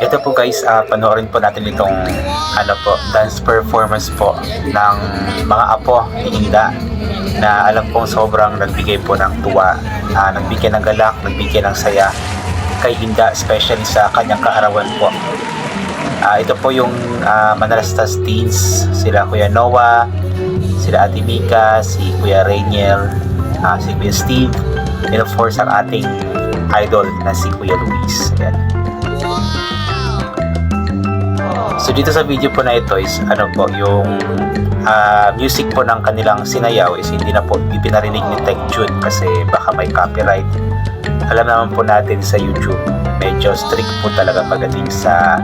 Ito po guys, panoorin po natin itong dance performance po ng mga apo ni Inda na alam kong sobrang nagbigay po ng tuwa, nagbigay ng galak, nagbigay ng saya kay Inda, especially sa kanyang kaarawan po. Ito po yung Manalastas Teens, sila Kuya Noah, sila Ate Mika, si Kuya Rainiel, si Kuya Steve, and of course ang ating idol na si Kuya Luis. Ayan. So dito sa video po na ito is yung music po ng kanilang sinayaw is hindi na po ipinarinig ni Tech June kasi baka may copyright. Alam naman po natin sa YouTube medyo strict po talaga pagdating sa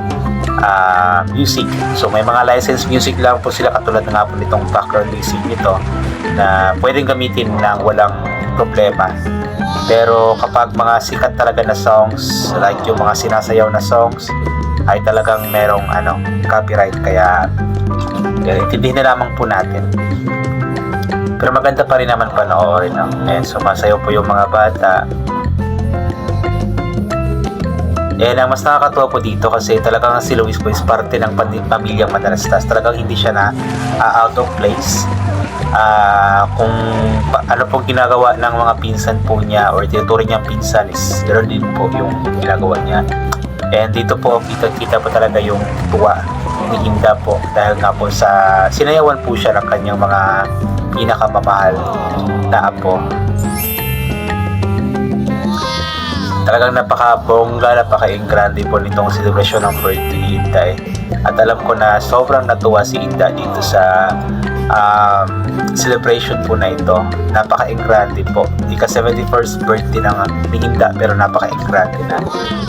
music. So may mga licensed music lang po sila, katulad na nga po nitong background music nito na pwedeng gamitin ng walang problema. Pero kapag mga sikat talaga na songs, like yung mga sinasayaw na songs, ay talagang merong copyright, kaya intindihin na lamang po natin. Pero maganda pa rin naman panoorin, no? And sumasayaw po yung mga bata. Ang mas nakakatuwa po dito kasi talagang si Luis po is parte ng pamilyang Manalastas. Talagang hindi siya na out of place. Kung ano pong ginagawa ng mga pinsan po niya or tinuturing niyang pinsan is ganoon din po yung ginagawa niya. And dito po kita po talaga yung tuwa ni Inda po dahil nga po sa sinayawan po siya ng kanyang mga pinakamamahal na apo. Talagang napaka-bongga, napaka-engrande po nitong celebration ng birthday ni Inda At alam ko na sobrang natuwa si Inda dito sa celebration po na ito. Napaka-engrande po. Ika 71st birthday ni Inda, pero napaka-engrande na.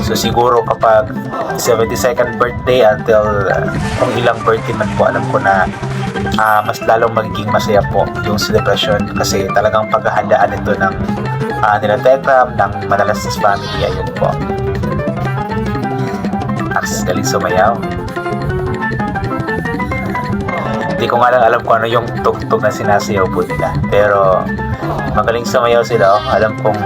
So siguro kapag 72nd birthday until kung ilang birthday man po, alam ko na mas lalong magiging masaya po yung celebration kasi talagang paghahandaan ito ng nila Tekram, ng Manalastas family. Ayun po. As galing sumayaw. Hindi ko nga lang alam kung ano yung tugtog na sinasayaw po nila. Pero magaling sumayaw sila. Alam kong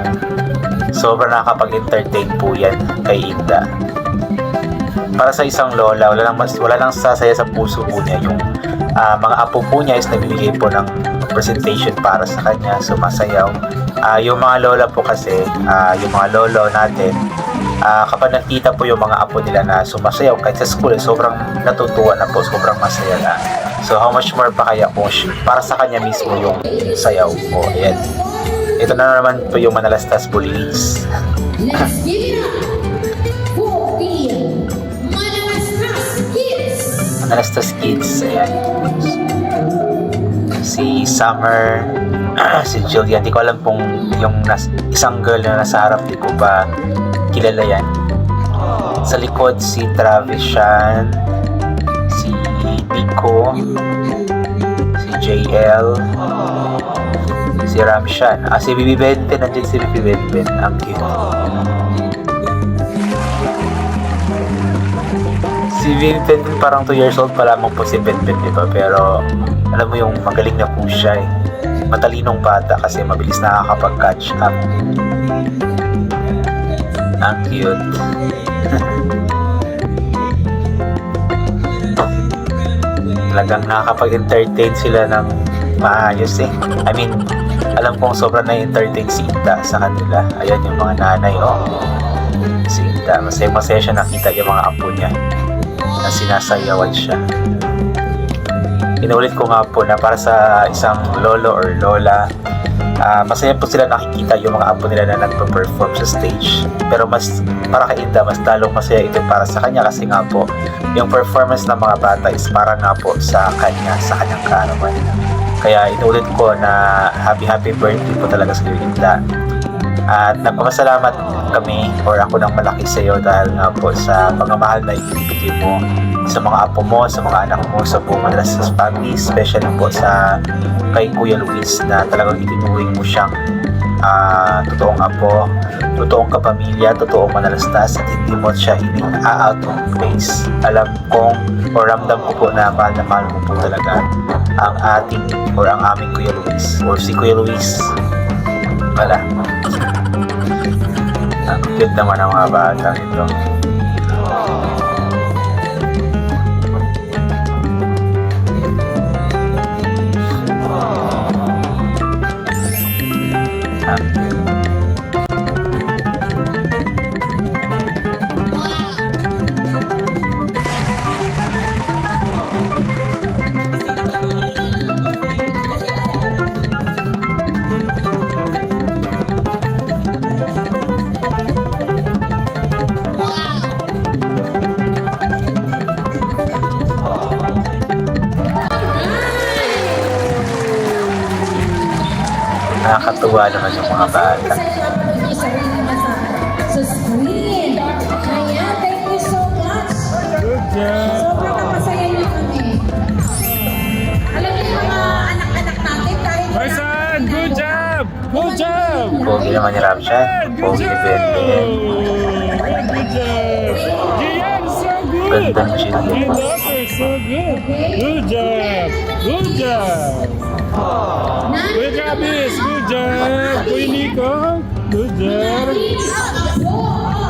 sobrang nakakapag-entertain po yan kay Inda. Para sa isang lola, wala nang sasaya sa puso po niya. Yung mga apo po niya is nagbibigay po ng presentation para sa kanya, sumasayaw. Yung mga lola po kasi, yung mga lolo natin, kapag nakita po yung mga apo nila na sumasayaw kahit sa school, sobrang natutuwa na po, sobrang masaya na. So how much more pa kaya kung para sa kanya mismo yung sayaw po. Ayan. Ito na naman po yung Manalastas Bullies. Let's give it up for the Manalastas Kids. Manalastas Kids. Ayan. Si Summer, si Jillian, di ko alam kung yung isang girl na nasa harap, di ko ba kilala yan. Sa likod si Travis Shan, si Nico, si JL, si Ramshan, si Bibi Benten, nandiyan si Bibi Benten, ang cute. Si Bibi Benten parang 2 years old pa lamang po si Benten, di ba? Pero alam mo yung magaling na po siya matalinong bata kasi mabilis nakakapag-catch up. Ang cute. Talagang nakakapag-entertain sila ng maayos I mean, alam kong sobrang na-entertain si Inda sa kanila. Ayan yung mga nanay, si Inda, masaya siya nakita yung mga apo niya na sinasayawan siya. Inulit ko nga po na para sa isang lolo or lola, masaya po sila nakikita yung mga apo nila na nagpa-perform sa stage. Pero mas para kay Inda, mas lalong masaya ito para sa kanya kasi nga po yung performance ng mga bata is para nga po sa kanya, sa kanyang kaarawan. Kaya inulit ko na happy birthday po talaga sa Inda. At nagpapasalamat kami or ako ng malaki sa iyo dahil nga po sa pagmamahal na ibibigay mo sa mga apo mo, sa mga anak mo, sa buong Manalastas family, especially po sa kay Kuya Luis na talagang itinuring mo siyang totoong apo, totoong kapamilya, totoong Manalastas at hindi mo siya out of place. Alam kong o ramdam ko po na mahal mo po talaga ang ating or ang aming Kuya Luis or si Kuya Luis. Wala. Ang cute naman ang mga bata ito. Tuwa naman yung mga bata. Kasi napanood niyo sa sa screen. Ayan, thank you so much. Good job. Sobrang napasaya niyo kami. Alam niyo yung mga anak-anak natin kahit My son, good job. Good job. Pogi naman ni Ramshan. Good Pogi ni job. Ben. Good job. Gian, so good. Ganda ni Gian. My daughter, so good. Good job. Good job. Kuya Gabis, good job. Kuya Nico, good job.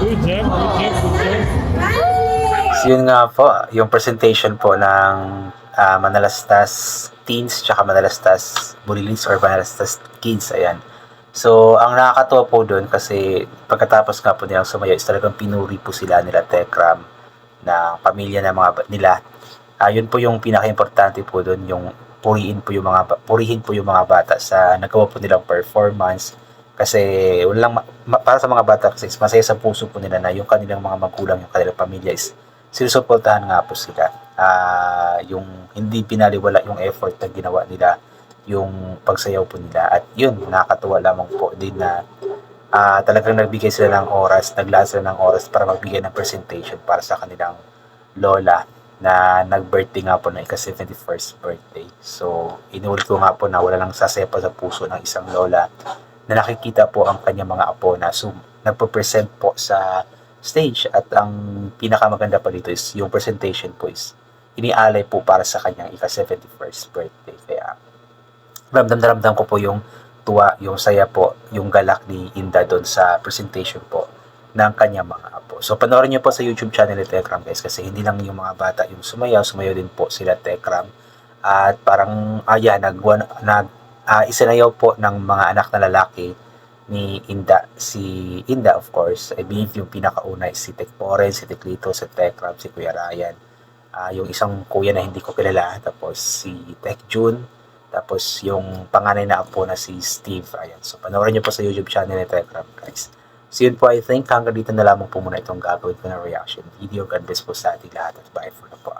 Good job, good job, good job. So yun nga po, yung presentation po ng Manalastas Teens tsaka Manalastas Bulilis or Manalastas Kids, ayan. So, ang nakakatuwa po doon kasi pagkatapos nga po nilang sumayaw is talagang pinuri po sila nila Tekram ng pamilya ng mga nila. Yun po yung pinaka-importante po doon, yung purihin po yung mga bata sa nagawa po nilang performance. Kasi walang para sa mga bata kasi masaya sa puso po nila na yung kanilang mga magulang, yung kanilang pamilya is sinusuportahan nga po sila. Yung hindi pinaliwala yung effort na ginawa nila, yung pagsayaw po nila. At yun, nakakatuwa lamang po din na talagang nagbigay sila ng oras, naglaan sila ng oras para magbigay ng presentation para sa kanilang lola na nag-birthday nga po ng ika-71st birthday. So, inulit ko nga po na wala nang sasepa sa puso ng isang lola na nakikita po ang kanyang mga apo na nagpo-present po sa stage. At ang pinakamaganda pa dito is yung presentation po is inialay po para sa kanyang ika-71st birthday. Kaya ramdam na ramdam ko po yung tuwa, yung saya po, yung galak ni Inda doon sa presentation po ng kanyang mga apo. So panoorin niyo po sa YouTube channel ni Tekram guys, kasi hindi lang yung mga bata yung sumayaw din po sila Tekram. At parang isinayaw po ng mga anak na lalaki ni Inda, si Inda of course. I believe yung pinakauna is si Tekporen, si Teklito, si Tekram, si Kuya Ryan. Yung isang kuya na hindi ko kilala, tapos si Tekjun, tapos yung panganay na apo na si Steve. Ayan. So panoorin niyo po sa YouTube channel ni Tekram guys. So yun po, I think hanggang dito na lamang po muna itong gagawin ko na reaction video. God bless po sa ating lahat at bye for na po.